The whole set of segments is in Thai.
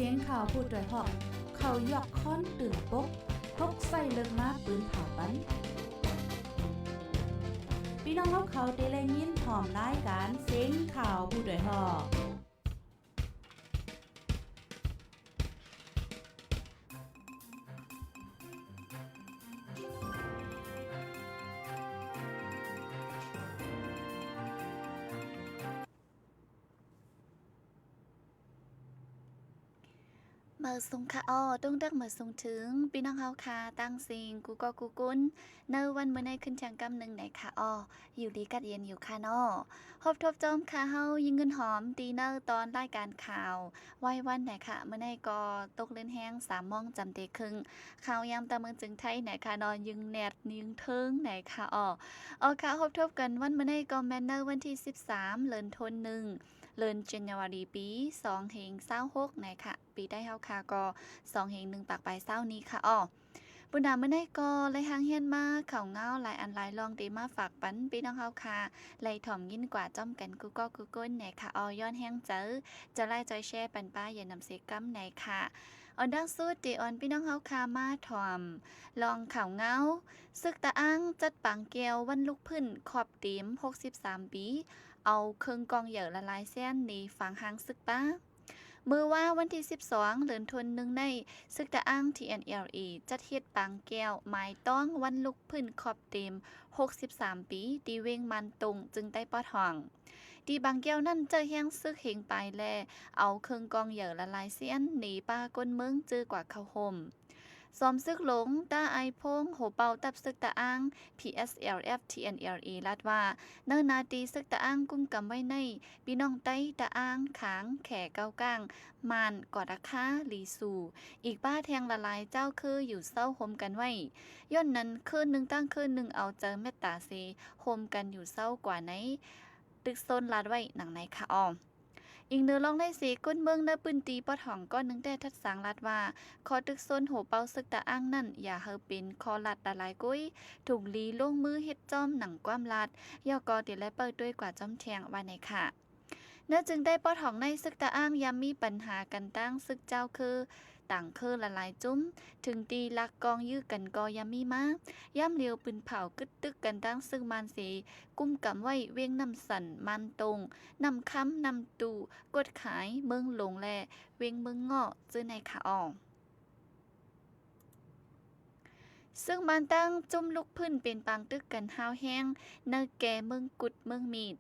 สียงข่าวพูดด้วยหอกเขายอกค้อนตื่นปกพกใส่เลิกมาปืนเผาปันพี่น้องเขาได้แลยินหอมรายการเสียงข่าวพูดด้วยหอกเมื่อส่งค่ะต้องเลือกเมื่อส่งถึงพี่น้องเฮาค่ะตั้งสิ่งกูก็กูกุนในวันเมื่อในขึ้นแข่งกำหนึ่งไหนค่ะอยู่ดีกัดเย็นอยู่ค่ะฮบทบจอมค่ะเฮายิงเงินหอมตีเนอร์ตอนรายการข่าวไว้วันไหนค่ะเมื่อในก็ตกเล่นแห้ง3 โมงจำเตครึ่งข่าวยามตะเมืองจึงไทยไหนค่ะนอนยิงแนดยิงเทิงไหนค่ะค่ะฮบทบกันวันเมื่อในก็แมนเนอร์วันที่13เดือนธันวาคมเดือนธันวาคมปี2526นะคะปีได้เฮาค่ะก็2/1ปากปลายเศร้านี้ค่ะปุณาเมื่อได้ก็เลยหางเฮียนมาเขาเงาหลายอันหลายลองตีมาฝากปันพี่น้องเฮาค่ะไล่ถ่อมยินกว่าจ้อมกันกูก็กูก้นไหนค่ะย้อนแห้งเจอจะไล่จอยแช่ปันป้าอย่านำเสกัมไหนค่ะดังสุดตีพี่น้องเฮาค่ะมาถ่อมลองเขาเงาซึกตะอ้างจัดปังแก้ววันลุกพื้นขอบเต็ม63 ปีเอาเครื่องกองเหยื่อละลายแส้นในฝังหางซึกป้ามือว่าวันที่12เดือนธันวาคมในซึกตะอ้าง TNLA จัดเฮ็ดปางแก้วหมายต้องวันลุกพื้นขอบเต็ม63 ปีตีเวงมันตรงจึงได้ปอทองตีบางแก้วนั่นเจอแห้งซึกเหงไปแลเอาเครื่องกองเหยื่อละลายเสียนหนีป้าก้นเมืองจื้อกว่าเข้าห่มซ้อมซึกหลงตาไอพงโหเป่าตับซึกตะอ้าง PSLF TNLA ลาดว่าเนิ่นนาตีซึกตะอ้างกุ้มกำไว้ในพี่น้องไต้ตะอ้างขางแข่เก้าก้างมานกอดราคาลีสูอีกป้าแทงละลายเจ้าคืออยู่เศร้าโฮมกันไว้ย่นนั้นคืนหนึ่งตั้งคืนหนึ่งเอาเจอเมตตาเซโฮมกันอยู่เศร้ากว่าไหนตึกโซนลาดไว้หนังไหนค่ะอีกเนื้อลองได้สีก้นเมืองเนื้อปืนตีปอดห่องก้อนนึงแต่ทัดสางลัดว่าคอตึกโซนโหเปาซึกตะอ้างนั่นอย่าเฮอเป็นคอลัดละลายกุ้ยถูกลีลงมือเฮ็ดจอมหนังความลัดย่อกอติและเปิดด้วยกว่าจอมแทงว่าไหนค่ะเนื่อจึงได้ปอดห่องในซึกตะอ้างยามมีปัญหากันตั้งซึกเจ้าคือต่างคือละลายจุ้มถึงตีลักกองยื้อกันกอยามมีมาย่ำเลียวปืนเผากึดตึกกันตั้งซึ่งมันสีกุ้มกำไว้เวียงน้ำสันมันตรงนำค้ำนำตูกดขายเมืองหลงแลเวียงเมืองเงาะจื้อในขาซึ่งมันตั้งจุ่มลูกพื้นเป็นปางตึกกันห้าวแห้งเนื้อแก่เมืองกุดเมืองมีด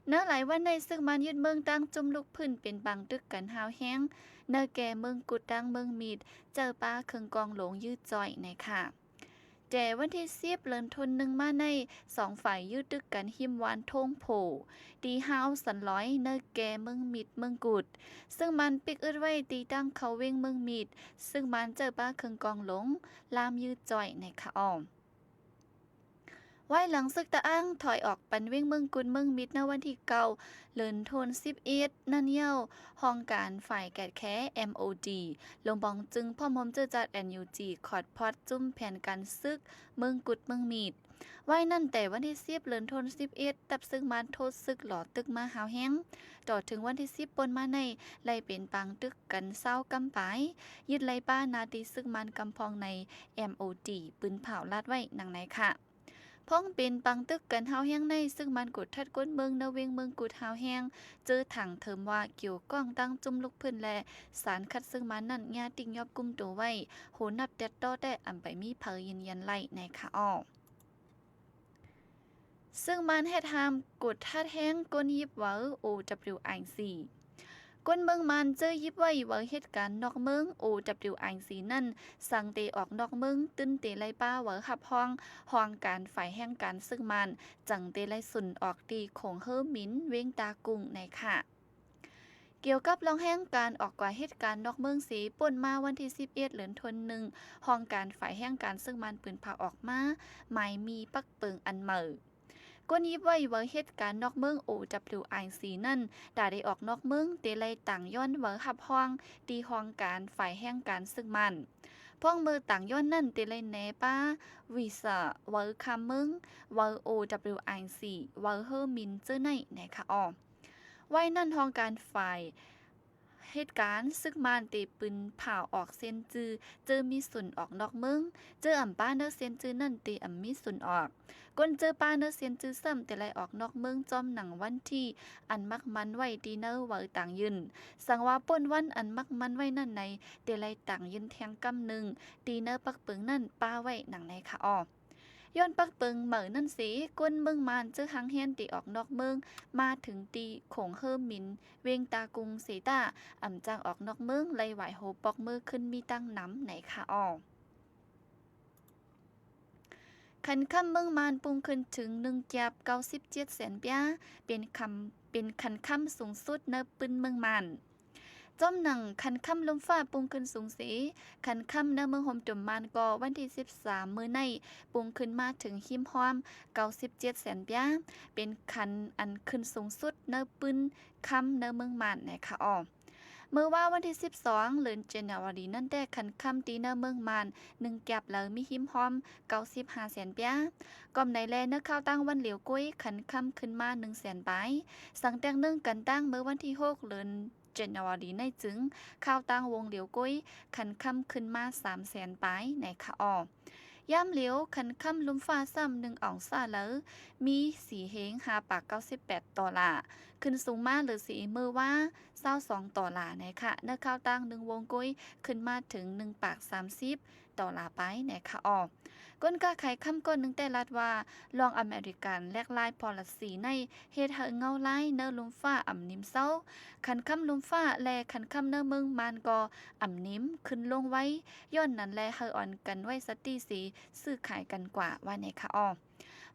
เนื้อหลายวันในซึ่งมันยึดเมืองตั้งจุ่มลูกพื้นเป็นบางตึกกันหาวแห้งเนื้อแก่เมืองกุดตั้งเมืองมีดเจอป้าเคืองกองหลงยืดจ่อยในค่ะแต่วันที่10เดือนธันวาคมมาใน2 ฝ่ายยืดตึกกันหิมวานทงโผตีห้าวสันร้อยเนื้อแก่เมืองมีดเมืองกุดซึ่งมันปิกอึดไว้ตีตั้งเขาเวงเมืองมีดซึ่งมันเจอป้าเคืองกองหลงลามยืดจ่อยในค่ะไว้หลังซึกตะอ้างถอยออกปันเว้งเมืองกุนเมืองมิดในวันที่9เดือนธันวาคมนั่นเย้าห้องการฝ่ายแกดแค้ MOD ลงบองจึงพ่อมอมเจอจัด NUG คอร์ดพอดจุ่มแผนการซึกเมืองกุดเมืองมีดไว้นั่นแต่วันที่10เดือนธันวาคมตับซึ่งมันโทษซึกหล่อตึกมาหาวแห้งต่อถึงวันที่10ปนมาในไล่เป็นปางตึกกันเศร้ากำปายยึดไล่ป้านาตีซึ่งมันกำพองใน MOD ปืนเผาลาดไว้หนังไหนค่ะพ้องเป็นปังตึกกันหาวแห้งในซึ่งมันกดทัดก้นเมืองนเวงเมืองกุดหาวแห้งเจอถังเถิมว่าเกี่ยวก้องตั้งจุ่มลูกพื้นและสารคัดซึ่งมันนั่นญาติยอบกุมตัวไว้โหนับเด็ดต่อแต่อันไปมีเพยืนยันไล่ในค่ะซึ่งมันเฮ็ดหามกดทัดแห้งก้นยิบเวอ OWICก้นเมืองมันเจอยิบไว้ว่าเหตุการณ์นอกเมือง OWIC นั่นสั่งเตออกนอกเมืองตึ้นเตไล่ป้าว่าขับห้องการฝ่ายแห่งการซึ่งมันจังเตไล่สุนออกตีของเฮอมินเว้งตากุงในค่ะเกี่ยวกับรองแห่งการออกกว่าเหตุการณ์นอกเมืองสีป่นมาวันที่11เดือนธันวาคมห้องการฝ่ายแห่งการซึ่งมันปืนพาออกมาหมายมีปักเปิงอันเหม่อก้นยิบไว้ว่าเหตุการณ์นอกเมือง OWIC นั่นได้ออกนอกเมืองเตไลต่างย้อนเวอขับห้องตีห้องการฝ่ายแห่งการซึ่งมันพ้องมือต่างย้อนนั่นเตไลแนป้าวิสาเวอคำมึงเวอ OWIC เวอเฮอมินเจอในไหนค่ะไว้นั่นห้องการฝ่าย เหตุการณ์ซึกมานตีปืนเผาออกเส้นจือเจอมีส่วนออกนอกเมืองเจอป้าเนอเส้นจือนั่นตีมีส่วนออกก้นเจอป้าเนอเส้นจือซ้ำแต่ไรออกนอกเมืองจอมหนังวันที่อันมักมันไว้ตีเนอไว้ต่างยืนสังว่าป้นวันอันมักมันไว้นั่นในแต่ไรต่างยืนแทงกำหนึ่งตีเนอปักเปิงนั่นป้าไว้หนังในค่ะอ้อย้อนปักเปิงเหมือนั่นสีก้นเมืองมานเจอหางเฮียนตีออกนอกเมืองมาถึงตีโขงเฮิมมินเวงตากรุงเสตาจังออกนอกเมืองไล่ไหวโหปอกมือขึ้นมีตั้งน้ำไหนค่ะอ้อขันคำเมืองมานปุงขึ้นถึง19700,000เปียเป็นขันคำสูงสุดในปืนเมืองมานจอมหนังขันค่ำลมฟ้าปุงขึ้นสูงสีขันค่ำในเมืองโฮมจุ่มมานก็วันที่13มื้อในปุงขึ้นมาถึงหิมพร้อม9700,000เปียเป็นขันอันขึ้นสูงสุดในปืนค่ำในเมืองมานนะคะอ้อเมื่อว่าวันที่12เดือนเจนวารีนั่นแต่ขันค่ำตีในเมืองมาน1แก็บแล้วมีหิมพร้อม95,000เปียก่อมในแลเนื้อข้าวตั้งวันเหลียวกุ้ยขันค่ำขึ้นมา100,000ไปสังแต่ง1กันตั้งเมื่อวันที่6เดือนเจนวารีในจึงข้าวตั้งวงเหลียวกุ้ยขันค่ำขึ้นมา300,000ไปในค่ะอ้อย่ำเหลียวขันค่ำลุมฟ้าซ้ำ1อองศาแล้วมีสีเฮง$58ขึ้นสูงมาหรือสีมือว่า$22ในค่ะเนื้อข้าวตั้ง1วงกุ้ยขึ้นมาถึง$30ไปในค่ะอ้อก้นกาไขค่ำก้นนึงแต่รัดว่าลองอเมริกันแลกลายพอลัสีในเฮ็ดให้เงาไล่เนื้อลุมฟ้านิ่มเศร้าขันค่ำลุมฟ้าแลขันค่ำเนื้อเมืองมานก็นิ่มขึ้นลงไว้ย้อนนั้นแลเฮออ่อนกันไว้สตีสีซื้อขายกันกว่าว่าในค่ะอ้อ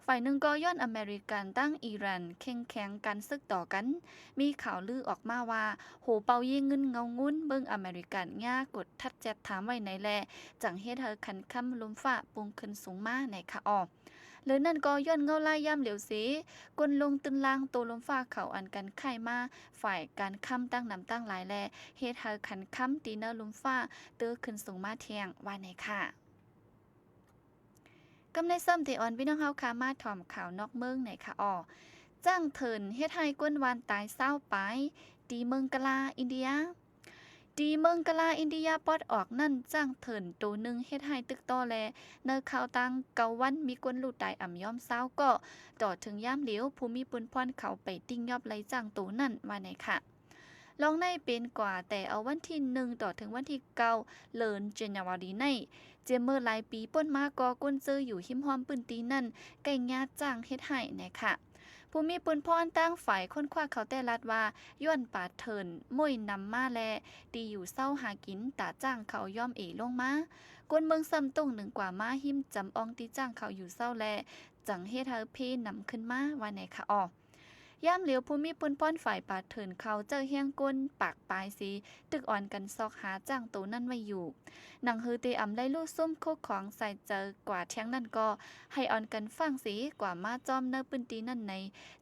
ฝ่ายหนึ่งก็ย้อนอเมริกันตั้งอิหร่านแข่งกันซึกต่อกันมีข่าวลือออกมาว่าโหเปายิงเงินเงางุ้นเบิ่งอเมริกันย่ากดทัดแจดถามไว้ในแลจังเฮ็ดให้ขันค่ำลมฟ้าปุงขึ้นสูงมาในค่ะอ้อหรือนั่นก็ย้อนเงาลายย่ำเหลียวสีกลลงตึนลางตัวลมฟ้าเขาอันกันไข่มาฝ่ายการค่ำตั้งนำตั้งหลายแลเฮ็ดให้ขันค่ำตีเนอลมฟ้าเตื้อขึ้นสูงมาเทียงว่าในค่ะกำในซ้ำที่อ่อนพี่น้องเฮาค่ะมาถ่อมข่าวนอกเมืองไหนค่ะอ้อจ้างเถินเฮ็ดให้ก้นวานตายเศร้าไปตีเมืองกะลาอินเดียตีเมืองกะลาอินเดียปอดออกนั่นจ้างเถินตัวหนึ่งเฮ็ดให้ตึกต่อแลเนอข่าวตังเกาวันมีก้นลูกตายย่อมเศร้าก็ต่อถึงย่ามเหลียวภูมิปุนพรเขาไปติ้งยอบไล่จ้างตัวนั่นว่าไหนค่ะลองในเป็นกว่าแต่เอาวันที่1ต่อถึงวันที่9เดือนเจนวารีในเจมเมอร์หลายปีป้นมาก็ก้นเจออยู่หิมหอมปืนตีนั่นไก่ญาติจ้างเฮ็ดให้นะคะผู้มีปืนพรตั้งฝ่ายค้นคว้าเขาแต่ลัดว่าย้อนป่าเถินมุ่ยนำมาแลตีอยู่เศร้าหากินตาจ้างเขาย่อมลงมาก้นเมืองซ้ำตุ้งหนึ่งกว่ามาหิมจำอองตีจ้างเขาอยู่เศร้าแลจังเฮ็ดให้เพนำขึ้นมาว่าไหนคะอ้อย่ามเหลียวภูมิปุนป้อนฝ่ายป่าเถินเขาเจอเฮียงก้นปากปลายสีตึกอ่อนกันซอกหาจ้างตัวนั่นไว้อยู่หนังฮือเตไล่ลู่ซุ่มโคกของใส่เจอกว่าเที่ยงนั่นก็ให้อ่อนกันฟังสีกว่ามาจอมเนื้อปืนตีนั่นใน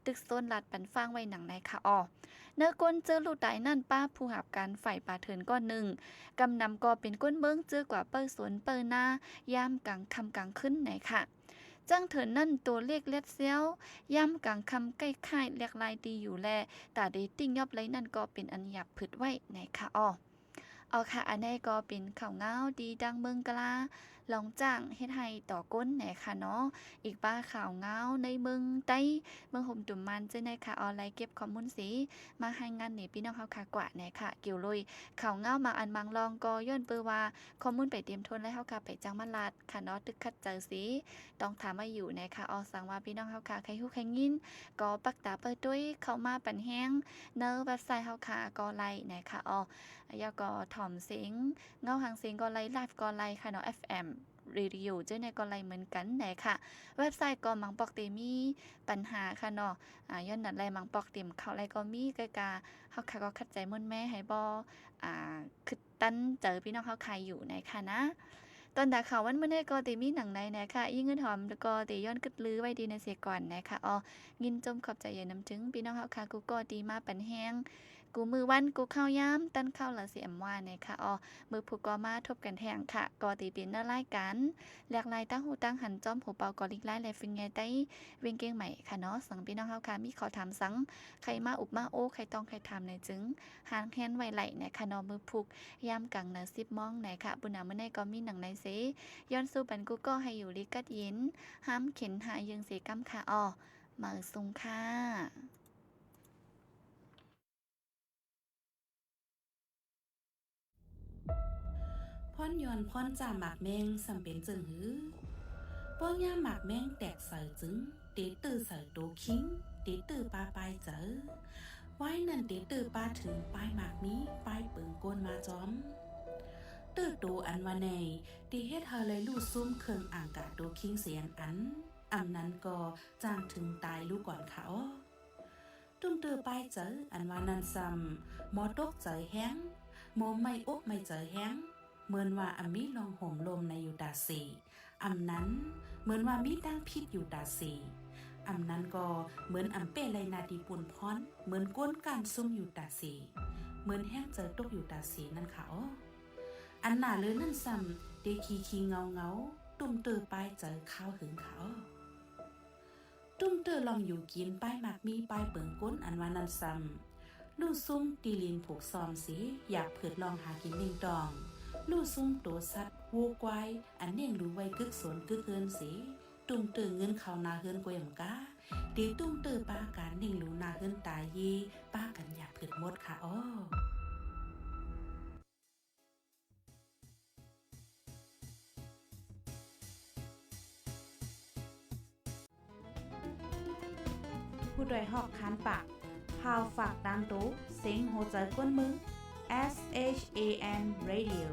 ตึกโซนลัดปันฟังไว้หนังในค่ะเนื้อก้นเจอลูกตายนั่นป้าผู้หับการฝ่ายป่าเถินก้อนหนึ่งกำนำก็เป็นก้นเมืองเจอกว่าเปิ้สวนเปิ้หน้ายามกลางคำกลางขึ้นไหนค่ะจังเถินนั่นตัวเลขเล็ดเซียวย่ำกลางคำใกล้ค่ายเล็กลายดีอยู่แลแต่เดติ้งยอบไลนั่นก็เป็นอันหยับผึดไว้ในค่ะเอาค่ะอันนี้ก็เป็นข่าวเงาดีดังเมืองกะลาลองจ้างเฮ็ดให้ต่อก้นไหนค่ะเนาะอีกบ้าข่าวเงาในเมืองใต้เมืองห่มตุ่มมันเจ้าในค่ะออนไลน์เก็บข้อมูลสีมาให้งานนี่พี่น้องเฮาค่ะกว่าไหนค่ะเกี่ยวลุยข่าวเงามาอันมังลองก็ย้อนเปื้อว่าข้อมูลไปเตรียมทนแล้วเฮาค่ะไปจังมันลาดค่ะเนาะตึกคัดเจอสีต้องถามมาอยู่ในค่ะสั่งว่าพี่น้องเฮาค่ะใครฮู้ใครยินก็ปักตาเปิดด้วยเข้ามาปันแห้งเนอเว็บไซต์เฮาค่ะก็ไลน์นะคะแล้วก็ถ่อมเสียงเงาหางเสียงก็ไลฟ์ก็ไลฟ์ค่ะเนาะ FM รีดิวเจ้าในก็ไลฟ์เหมือนกันไหนค่ะเว็บไซต์ก็มังปอกเตมีปัญหาค่ะเนาะย้อนนัดไลมังปอกเต็มเข้าไลก็มีกะเฮาค่ะก็คัดใจมุ่นแม่ให้บ่คือตั้นเจอพี่น้องเฮาใครอยู่ไหนค่ะนะตอนดาข่าววันมื้อนี้ก็ติมีหนังในนะคะยิ่งเงินหอมแล้วก็ติย้อนกึดลือไว้ดีในเสียก่อนนะคะยินจมขอบใจอย่านำถึงพี่น้องเฮาค่ะกูก็ดีมาปันแฮง กูมือวันกูเข้าย้ำตั้นเข้าละเสียมว่านะคะอ๋อมือผูกก็มาทบกันแทงค่ะก็ตีเป็นน่าไล่กันแหลกลายตั้งหูตั้งหันจอมหูเป่ากอลิกไล่แลฟิงไงไต้เวียงเก้งใหม่ค่ะเนาะสังพี่น้องเฮาค่ะมีขอถามสังใครมาอุบมาโอ้ใครต้องใครทำในจึงหางแฮนไวไหลนะคะเนาะมือผูกย้ำกังนะ10 มองไหนค่ะบุญนาเมื่อในก็มีหนังในเสย้อนสู้ปันกูก็ให้อยู่ลิกัดเย็นห้ามเข็นหายังเสกำค่ะอ๋อมาซุงค่ะพ่อนยอนพ่อนจ่าหมากแมงสำเป็นจึงหือป้อย่าหมากแมงแตกใส่จึงเตตื้อใส่โตคิงเตตื้อปลาปลายเจอไว้นั่นเตตื้อปลาถึงปลายหมากนี้ปลายเปิงโกนมาจอมตื้อโตอันว่าในตีเฮ็ดเฮาเลยลู่ซุ่มเครื่องอ่างกาโตคิงเสียนอันนั้นก็จ้างถึงตายลูกก่อนเขาตุ้มตื้อปลายเจออันว่านั้นซ้ำหมอตกเจอแห้งโมไม่อกไม่เจอแห้งเหมือนว่าอมีลองห่มลมในอยู่ตาสีอำนั้นเหมือนว่ามีดังพิษอยู่ตาสีอำนั้นก็เหมือนอำเป้ไรนาดีปุ่นพรเหมือนก้นการซุ่มอยู่ตาสีเหมือนแห้งเจอตกอยู่ตาสีนั่นค่ะอ๋ออันหนาเลยนั่นซ้ำเดคีเงาตุ่มเตอป้ายเจอข้าวหึงเขาตุ่มเตอลองอยู่กินป้ายหมากมีป้ายเปิงก้นอันว่านั้นซ้ำลู่ซุ่มตีลินผูกซอมสีอยากเผิดลองหากินนิ่งดองลู่ซุ่มโตสัตว์วัวควายอันเน่งรู้ไว้กึกสวนกึกเฮินสีตุ่มเตอเงินเขานาเฮินกวยมกาเดี๋ยวตุ่มเตอป้าการเน่งรู้นาเฮินตายยีป้ากันอยากเผิดหมดค่ะอ้อผู้โดยหอกคันปากพาวฝากดังตู้เสียงโหใจก้นมึง SHAN Radio